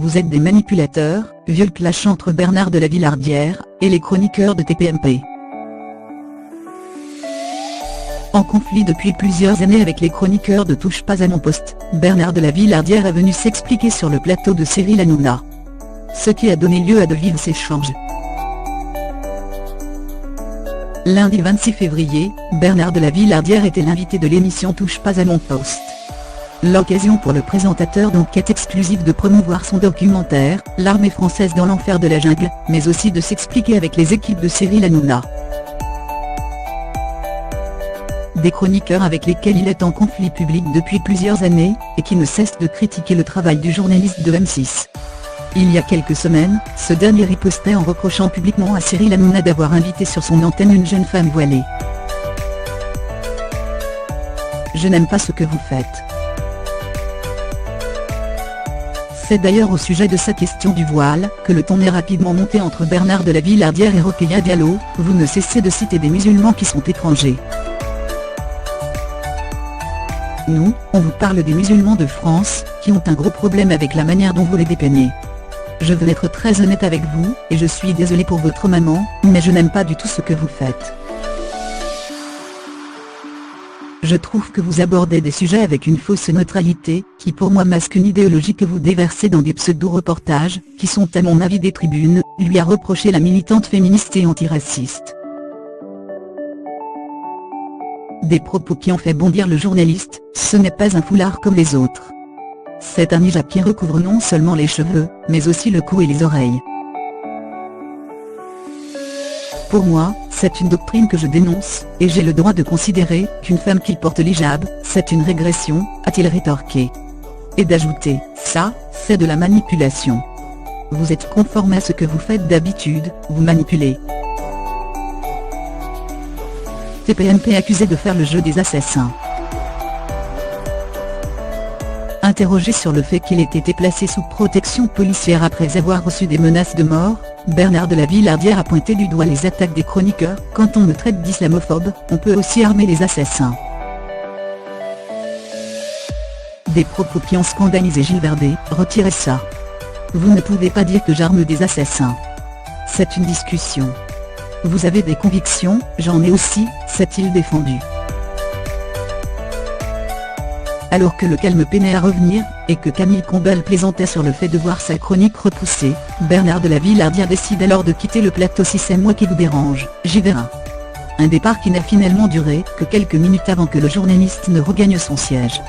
Vous êtes des manipulateurs, vieux clash entre Bernard de la Villardière et les chroniqueurs de TPMP. En conflit depuis plusieurs années avec les chroniqueurs de Touche pas à mon poste, Bernard de la Villardière est venu s'expliquer sur le plateau de Cyril Hanouna. Ce qui a donné lieu à de vifs échanges. Lundi 26 février, Bernard de la Villardière était l'invité de l'émission Touche pas à mon poste. L'occasion pour le présentateur d'enquête exclusive de promouvoir son documentaire, L'armée française dans l'enfer de la jungle, mais aussi de s'expliquer avec les équipes de Cyril Hanouna. Des chroniqueurs avec lesquels il est en conflit public depuis plusieurs années, et qui ne cessent de critiquer le travail du journaliste de M6. Il y a quelques semaines, ce dernier ripostait en reprochant publiquement à Cyril Hanouna d'avoir invité sur son antenne une jeune femme voilée. Je n'aime pas ce que vous faites. C'est d'ailleurs au sujet de sa question du voile que le ton est rapidement monté entre Bernard de la Villardière et Rokhaya Diallo. Vous ne cessez de citer des musulmans qui sont étrangers. Nous, on vous parle des musulmans de France, qui ont un gros problème avec la manière dont vous les dépeignez. Je veux être très honnête avec vous, et je suis désolé pour votre maman, mais je n'aime pas du tout ce que vous faites. Je trouve que vous abordez des sujets avec une fausse neutralité, qui pour moi masque une idéologie que vous déversez dans des pseudo-reportages, qui sont à mon avis des tribunes, lui a reproché la militante féministe et antiraciste. Des propos qui ont fait bondir le journaliste. Ce n'est pas un foulard comme les autres. C'est un hijab qui recouvre non seulement les cheveux, mais aussi le cou et les oreilles. Pour moi, c'est une doctrine que je dénonce, et j'ai le droit de considérer qu'une femme qui porte l'hijab, c'est une régression, a-t-il rétorqué. Et d'ajouter, ça, c'est de la manipulation. Vous êtes conforme à ce que vous faites d'habitude, vous manipulez. TPMP accusé de faire le jeu des assassins. Interrogé sur le fait qu'il ait été placé sous protection policière après avoir reçu des menaces de mort, Bernard de la Villardière a pointé du doigt les attaques des chroniqueurs. Quand on me traite d'islamophobe, on peut aussi armer les assassins. Des propos qui ont scandalisé Gilles Verdez. Retirez ça. Vous ne pouvez pas dire que j'arme des assassins. C'est une discussion. Vous avez des convictions, j'en ai aussi, s'est-il défendu. Alors que le calme peinait à revenir, et que Camille Combal plaisantait sur le fait de voir sa chronique repoussée, Bernard de la Villardière décide alors de quitter le plateau. Si c'est moi qui vous dérange, j'y verrai. Un départ qui n'a finalement duré que quelques minutes avant que le journaliste ne regagne son siège.